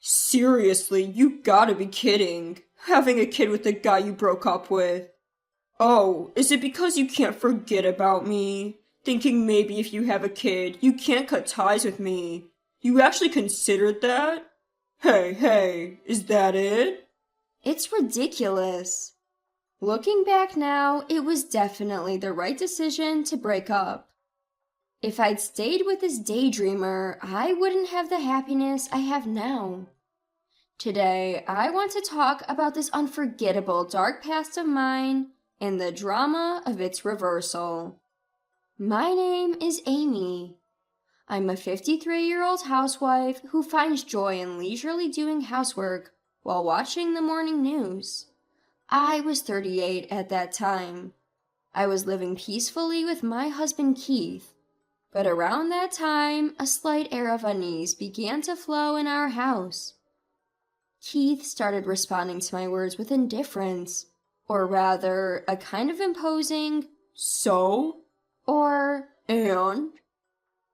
Seriously, you gotta be kidding. Having a kid with the guy you broke up with. Oh, is it because you can't forget about me? Thinking maybe if you have a kid, you can't cut ties with me. You actually considered that? Hey, is that it? It's ridiculous. Looking back now, it was definitely the right decision to break up. If I'd stayed with this daydreamer, I wouldn't have the happiness I have now. Today, I want to talk about this unforgettable dark past of mine and the drama of its reversal. My name is Amy. I'm a 53-year-old housewife who finds joy in leisurely doing housework while watching the morning news. I was 38 at that time. I was living peacefully with my husband Keith, but around that time, a slight air of unease began to flow in our house. Keith started responding to my words with indifference, or rather, a kind of imposing, So? or, And?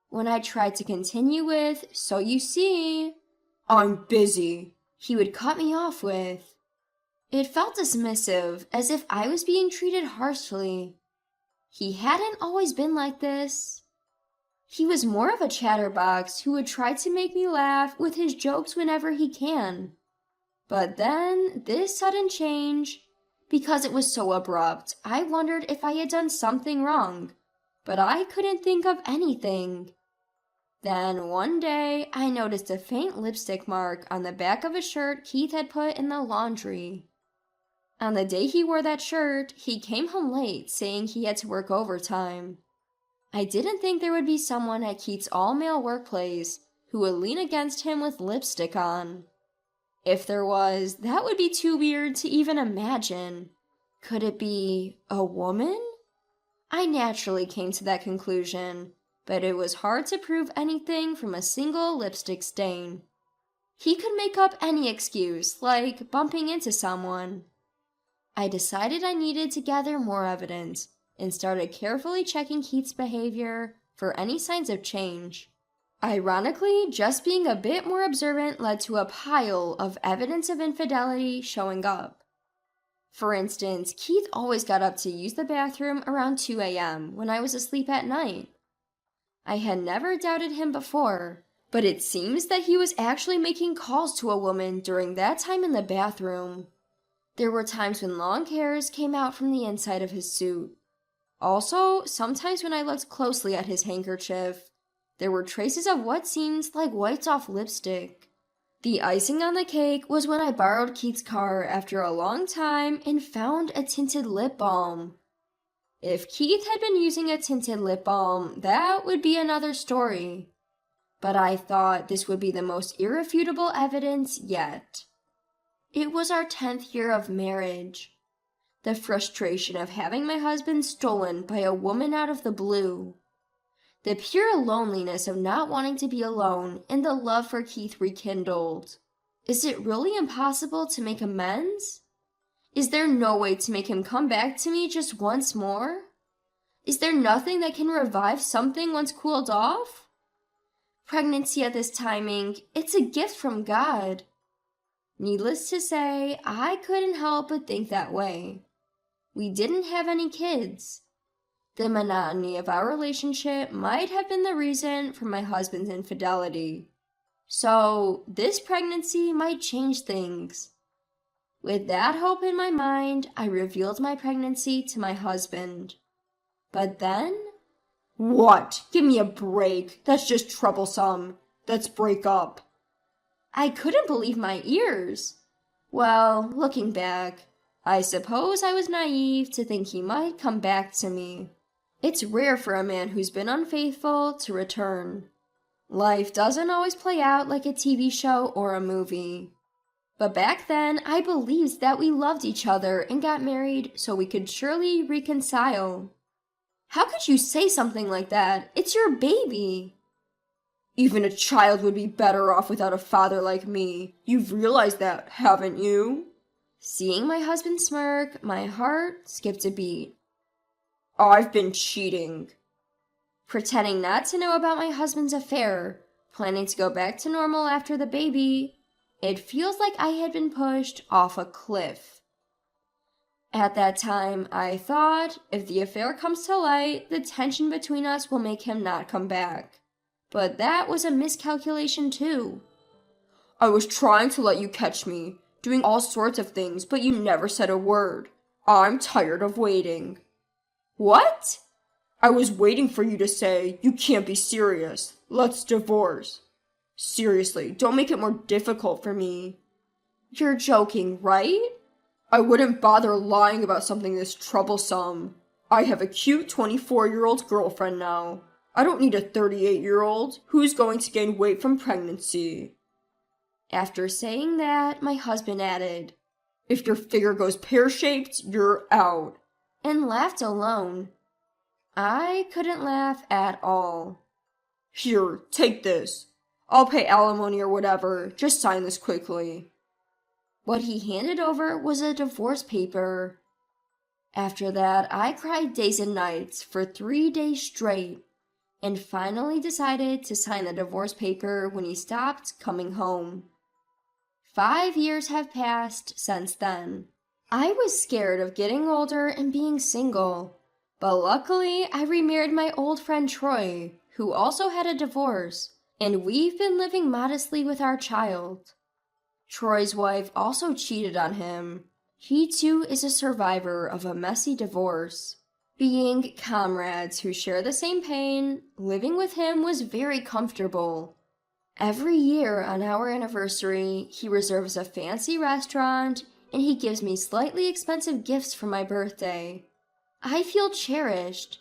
when I tried to continue with, so you see, I'm busy. he would cut me off with. It felt dismissive, as if I was being treated harshly. He hadn't always been like this. He was more of a chatterbox who would try to make me laugh with his jokes whenever he can. But then, this sudden change, because it was so abrupt, I wondered if I had done something wrong, but I couldn't think of anything. Then one day, I noticed a faint lipstick mark on the back of a shirt Keith had put in the laundry. On the day he wore that shirt, he came home late, saying he had to work overtime. I didn't think there would be someone at Keith's all-male workplace who would lean against him with lipstick on. If there was, that would be too weird to even imagine. Could it be a woman? I naturally came to that conclusion, but it was hard to prove anything from a single lipstick stain. He could make up any excuse, like bumping into someone. I decided I needed to gather more evidence and started carefully checking Keith's behavior for any signs of change. Ironically, just being a bit more observant led to a pile of evidence of infidelity showing up. For instance, Keith always got up to use the bathroom around 2 a.m. when I was asleep at night. I had never doubted him before, but it seems that he was actually making calls to a woman during that time in the bathroom. There were times when long hairs came out from the inside of his suit. Also, sometimes when I looked closely at his handkerchief, there were traces of what seemed like wiped-off lipstick. The icing on the cake was when I borrowed Keith's car after a long time and found a tinted lip balm. If Keith had been using a tinted lip balm, that would be another story. But I thought this would be the most irrefutable evidence yet. It was our 10th year of marriage. The frustration of having my husband stolen by a woman out of the blue. The pure loneliness of not wanting to be alone and the love for Keith rekindled. Is it really impossible to make amends? Is there no way to make him come back to me just once more? Is there nothing that can revive something once cooled off? Pregnancy at this timing, it's a gift from God. Needless to say, I couldn't help but think that way. We didn't have any kids. The monotony of our relationship might have been the reason for my husband's infidelity. So, this pregnancy might change things. With that hope in my mind, I revealed my pregnancy to my husband. But then... What? Give me a break. That's just troublesome. Let's break up. I couldn't believe my ears. Well, looking back, I suppose I was naive to think he might come back to me. It's rare for a man who's been unfaithful to return. Life doesn't always play out like a TV show or a movie. But back then, I believed that we loved each other and got married so we could surely reconcile. How could you say something like that? It's your baby. Even a child would be better off without a father like me. You've realized that, haven't you? Seeing my husband smirk, my heart skipped a beat. I've been cheating. Pretending not to know about my husband's affair, planning to go back to normal after the baby. It feels like I had been pushed off a cliff. At that time, I thought, if the affair comes to light, the tension between us will make him not come back. But that was a miscalculation too. I was trying to let you catch me, doing all sorts of things, but you never said a word. I'm tired of waiting. What? I was waiting for you to say, you can't be serious. Let's divorce. Seriously, don't make it more difficult for me. You're joking, right? I wouldn't bother lying about something this troublesome. I have a cute 24-year-old girlfriend now. I don't need a 38-year-old who's going to gain weight from pregnancy. After saying that, my husband added, If your figure goes pear-shaped, you're out. And laughed alone. I couldn't laugh at all. Here, take this. I'll pay alimony or whatever. Just sign this quickly. What he handed over was a divorce paper. After that, I cried days and nights for 3 days straight, and finally decided to sign the divorce paper when he stopped coming home. 5 years have passed since then. I was scared of getting older and being single, but luckily I remarried my old friend Troy, who also had a divorce, and we've been living modestly with our child. Troy's wife also cheated on him. He too is a survivor of a messy divorce. Being comrades who share the same pain, living with him was very comfortable. Every year on our anniversary, he reserves a fancy restaurant and he gives me slightly expensive gifts for my birthday. I feel cherished.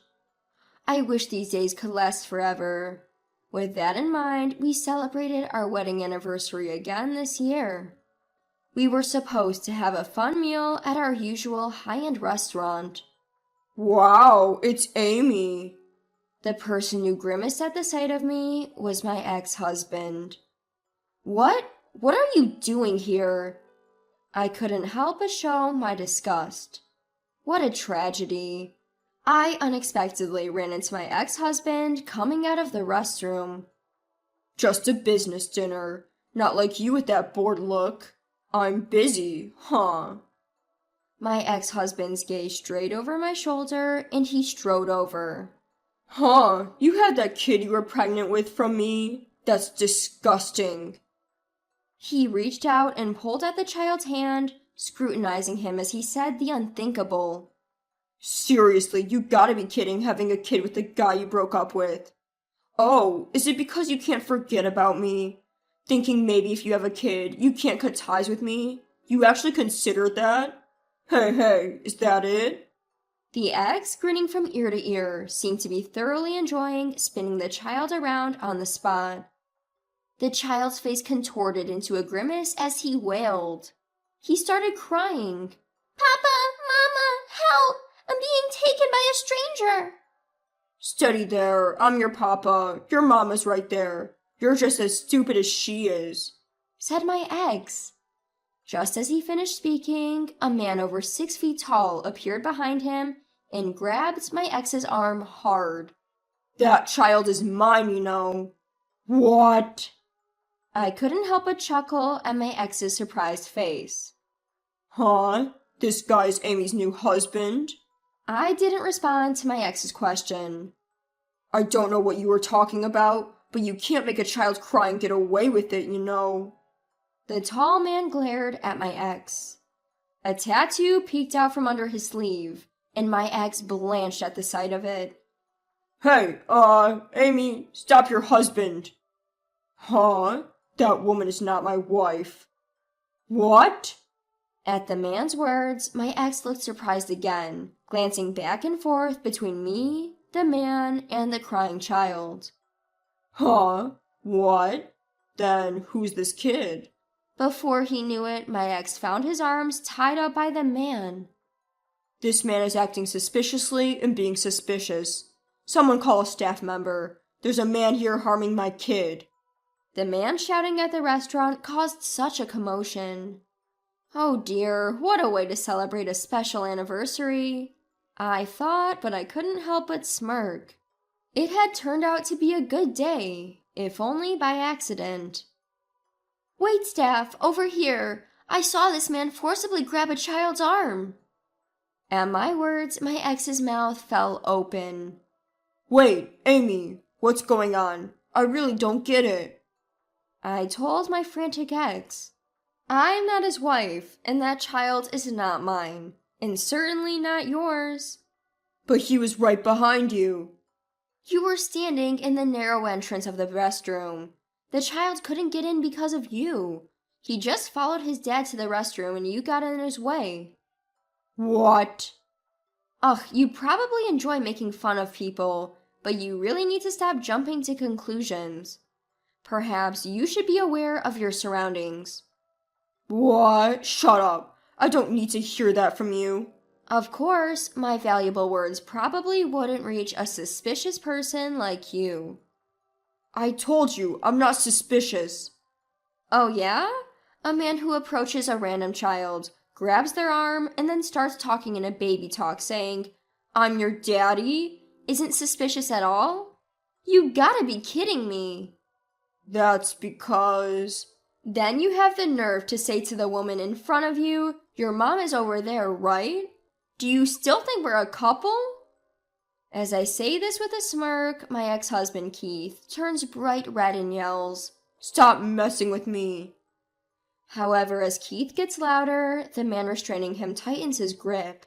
I wish these days could last forever. With that in mind, we celebrated our wedding anniversary again this year. We were supposed to have a fun meal at our usual high-end restaurant. Wow, it's Amy. The person who grimaced at the sight of me was my ex-husband. What are you doing here? I couldn't help but show my disgust. What a tragedy. I unexpectedly ran into my ex-husband coming out of the restroom. Just a business dinner. Not like you with that bored look. I'm busy, huh? My ex-husband's gaze strayed over my shoulder and he strode over. Huh, you had that kid you were pregnant with from me? That's disgusting. He reached out and pulled at the child's hand, scrutinizing him as he said the unthinkable. Seriously, you gotta be kidding having a kid with the guy you broke up with. Oh, is it because you can't forget about me? Thinking maybe if you have a kid, you can't cut ties with me? You actually considered that? Hey, is that it? The ex, grinning from ear to ear, seemed to be thoroughly enjoying spinning the child around on the spot. The child's face contorted into a grimace as he wailed. He started crying. Papa, Mama, help! I'm being taken by a stranger. Steady there, I'm your papa. Your mama's right there. You're just as stupid as she is, said my ex. Just as he finished speaking, a man over 6 feet tall appeared behind him and grabbed my ex's arm hard. That child is mine, you know. What? I couldn't help but chuckle at my ex's surprised face. Huh? This guy's Amy's new husband? I didn't respond to my ex's question. I don't know what you were talking about, but you can't make a child cry and get away with it, you know. The tall man glared at my ex. A tattoo peeked out from under his sleeve, and my ex blanched at the sight of it. Hey, Amy, stop your husband. Huh? That woman is not my wife. What? At the man's words, my ex looked surprised again, glancing back and forth between me, the man, and the crying child. Huh? What? Then who's this kid? Before he knew it, my ex found his arms tied up by the man. This man is acting suspiciously and being suspicious. Someone call a staff member. There's a man here harming my kid. The man shouting at the restaurant caused such a commotion. Oh dear, what a way to celebrate a special anniversary. I thought, but I couldn't help but smirk. It had turned out to be a good day, if only by accident. Wait, staff, over here. I saw this man forcibly grab a child's arm. At my words, my ex's mouth fell open. Wait, Amy, what's going on? I really don't get it. I told my frantic ex. I'm not his wife, and that child is not mine, and certainly not yours. But he was right behind you. You were standing in the narrow entrance of the restroom. The child couldn't get in because of you. He just followed his dad to the restroom and you got in his way. What? Ugh, you probably enjoy making fun of people, but you really need to stop jumping to conclusions. Perhaps you should be aware of your surroundings. What? Shut up. I don't need to hear that from you. Of course, my valuable words probably wouldn't reach a suspicious person like you. I told you, I'm not suspicious. Oh yeah? A man who approaches a random child, grabs their arm, and then starts talking in a baby talk saying, "I'm your daddy," isn't suspicious at all? You gotta be kidding me. That's because... Then you have the nerve to say to the woman in front of you, "Your mom is over there, right? Do you still think we're a couple?" As I say this with a smirk, my ex-husband Keith turns bright red and yells, "Stop messing with me." However, as Keith gets louder, the man restraining him tightens his grip.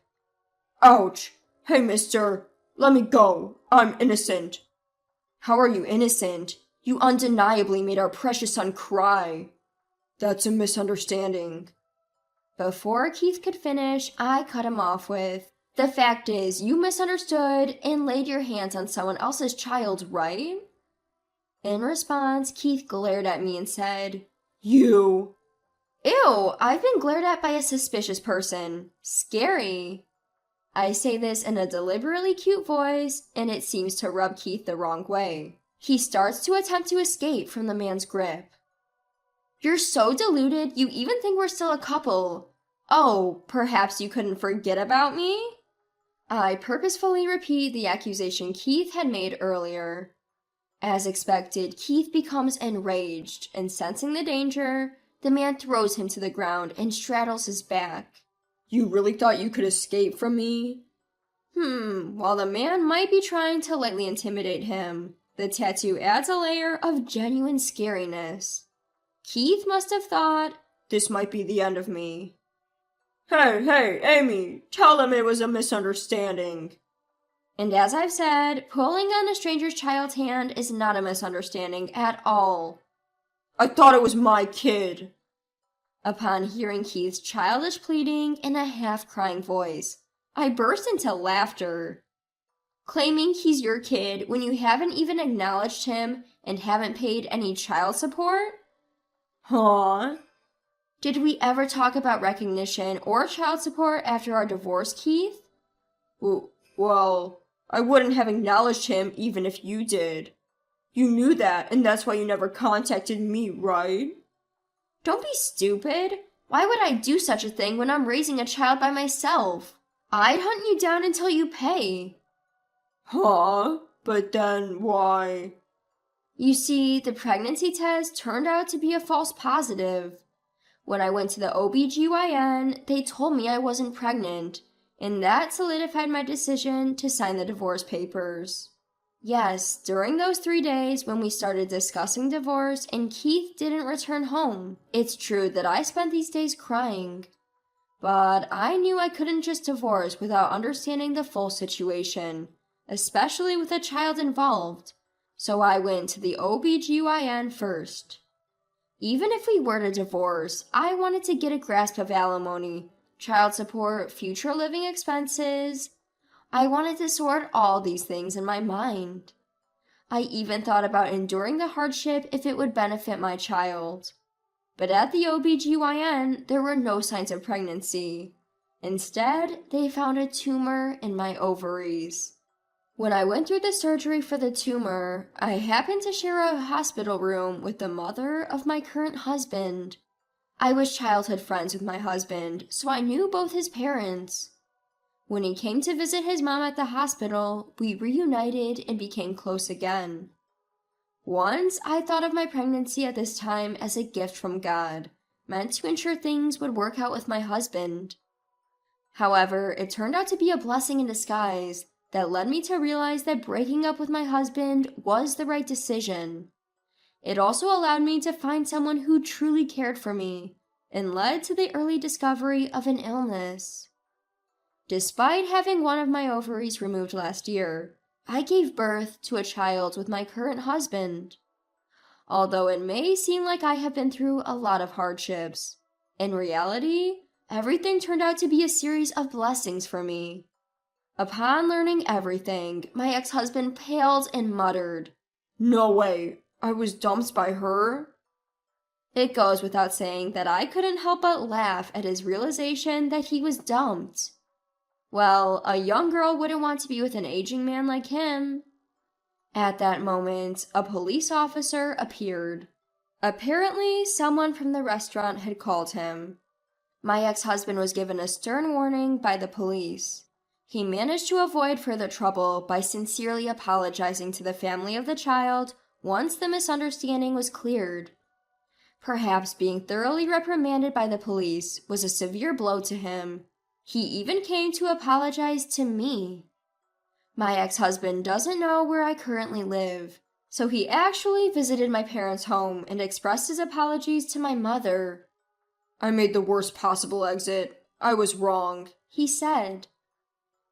Ouch! Hey, mister, let me go. I'm innocent. How are you innocent? You undeniably made our precious son cry. That's a misunderstanding. Before Keith could finish, I cut him off with, "The fact is, you misunderstood and laid your hands on someone else's child, right?" In response, Keith glared at me and said, You. "Ew, I've been glared at by a suspicious person. Scary." I say this in a deliberately cute voice, and it seems to rub Keith the wrong way. He starts to attempt to escape from the man's grip. "You're so deluded, you even think we're still a couple. Oh, perhaps you couldn't forget about me?" I purposefully repeat the accusation Keith had made earlier. As expected, Keith becomes enraged, and sensing the danger, the man throws him to the ground and straddles his back. You really thought you could escape from me? While the man might be trying to lightly intimidate him, the tattoo adds a layer of genuine scariness. Keith must have thought, this might be the end of me. Hey, Amy, tell them it was a misunderstanding. And as I've said, pulling on a stranger's child's hand is not a misunderstanding at all. I thought it was my kid. Upon hearing Keith's childish pleading in a half-crying voice, I burst into laughter. Claiming he's your kid when you haven't even acknowledged him and haven't paid any child support? Huh? Did we ever talk about recognition or child support after our divorce, Keith? Well, I wouldn't have acknowledged him even if you did. You knew that, and that's why you never contacted me, right? Don't be stupid. Why would I do such a thing when I'm raising a child by myself? I'd hunt you down until you pay. Huh? But then why? You see, the pregnancy test turned out to be a false positive. When I went to the OBGYN, they told me I wasn't pregnant, and that solidified my decision to sign the divorce papers. Yes, during those 3 days when we started discussing divorce and Keith didn't return home, it's true that I spent these days crying. But I knew I couldn't just divorce without understanding the full situation, especially with a child involved, so I went to the OBGYN first. Even if we were to divorce, I wanted to get a grasp of alimony, child support, future living expenses. I wanted to sort all these things in my mind. I even thought about enduring the hardship if it would benefit my child. But at the OBGYN, there were no signs of pregnancy. Instead, they found a tumor in my ovaries. When I went through the surgery for the tumor, I happened to share a hospital room with the mother of my current husband. I was childhood friends with my husband, so I knew both his parents. When he came to visit his mom at the hospital, we reunited and became close again. Once, I thought of my pregnancy at this time as a gift from God, meant to ensure things would work out with my husband. However, it turned out to be a blessing in disguise that led me to realize that breaking up with my husband was the right decision. It also allowed me to find someone who truly cared for me, and led to the early discovery of an illness. Despite having one of my ovaries removed last year, I gave birth to a child with my current husband. Although it may seem like I have been through a lot of hardships, in reality, everything turned out to be a series of blessings for me. Upon learning everything, my ex-husband paled and muttered, "No way, I was dumped by her?" It goes without saying that I couldn't help but laugh at his realization that he was dumped. Well, a young girl wouldn't want to be with an aging man like him. At that moment, a police officer appeared. Apparently, someone from the restaurant had called him. My ex-husband was given a stern warning by the police. He managed to avoid further trouble by sincerely apologizing to the family of the child once the misunderstanding was cleared. Perhaps being thoroughly reprimanded by the police was a severe blow to him. He even came to apologize to me. My ex-husband doesn't know where I currently live, so he actually visited my parents' home and expressed his apologies to my mother. "I made the worst possible exit. I was wrong," he said.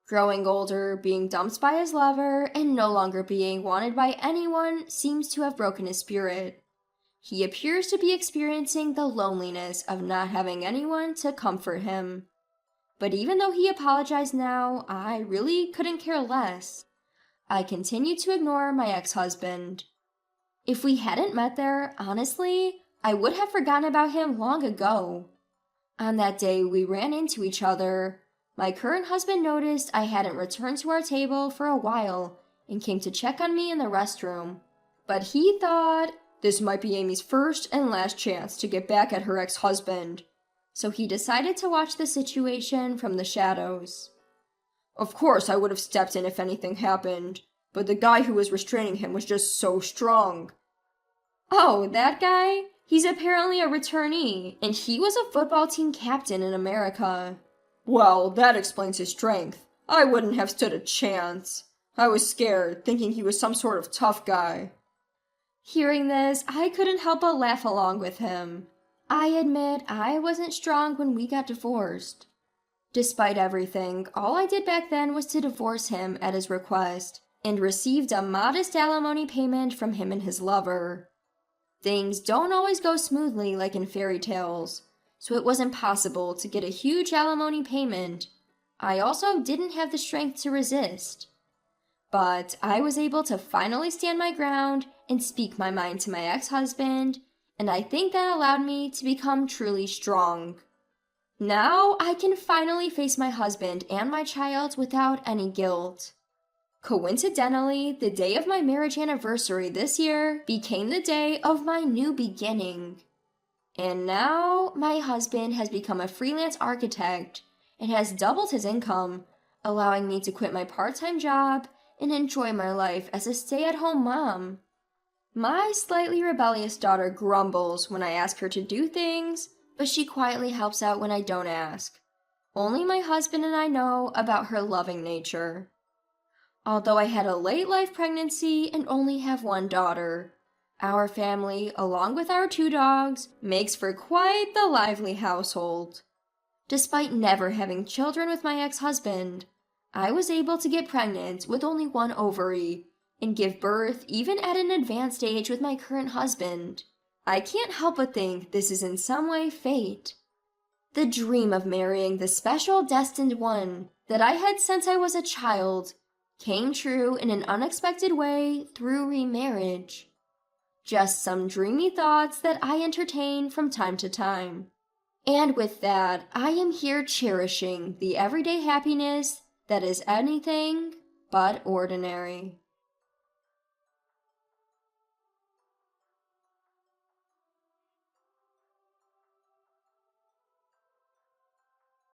Growing older, being dumped by his lover, and no longer being wanted by anyone seems to have broken his spirit. He appears to be experiencing the loneliness of not having anyone to comfort him. But even though he apologized now, I really couldn't care less. I continued to ignore my ex-husband. If we hadn't met there, honestly, I would have forgotten about him long ago. On that day, we ran into each other. My current husband noticed I hadn't returned to our table for a while and came to check on me in the restroom. But he thought this might be Amy's first and last chance to get back at her ex-husband, so he decided to watch the situation from the shadows. "Of course I would have stepped in if anything happened, but the guy who was restraining him was just so strong." "Oh, that guy? He's apparently a returnee, and he was a football team captain in America." "Well, that explains his strength. I wouldn't have stood a chance. I was scared, thinking he was some sort of tough guy." Hearing this, I couldn't help but laugh along with him. I admit I wasn't strong when we got divorced. Despite everything, all I did back then was to divorce him at his request, and received a modest alimony payment from him and his lover. Things don't always go smoothly like in fairy tales, so it was impossible to get a huge alimony payment. I also didn't have the strength to resist. But I was able to finally stand my ground and speak my mind to my ex-husband, and I think that allowed me to become truly strong. Now I can finally face my husband and my child without any guilt. Coincidentally, the day of my marriage anniversary this year became the day of my new beginning. And now my husband has become a freelance architect and has doubled his income, allowing me to quit my part-time job and enjoy my life as a stay-at-home mom. My slightly rebellious daughter grumbles when I ask her to do things, but she quietly helps out when I don't ask. Only my husband and I know about her loving nature. Although I had a late-life pregnancy and only have one daughter, our family, along with our 2 dogs, makes for quite the lively household. Despite never having children with my ex-husband, I was able to get pregnant with only 1 ovary and give birth even at an advanced age with my current husband. I can't help but think this is in some way fate. The dream of marrying the special destined one that I had since I was a child came true in an unexpected way through remarriage. Just some dreamy thoughts that I entertain from time to time. And with that, I am here cherishing the everyday happiness that is anything but ordinary.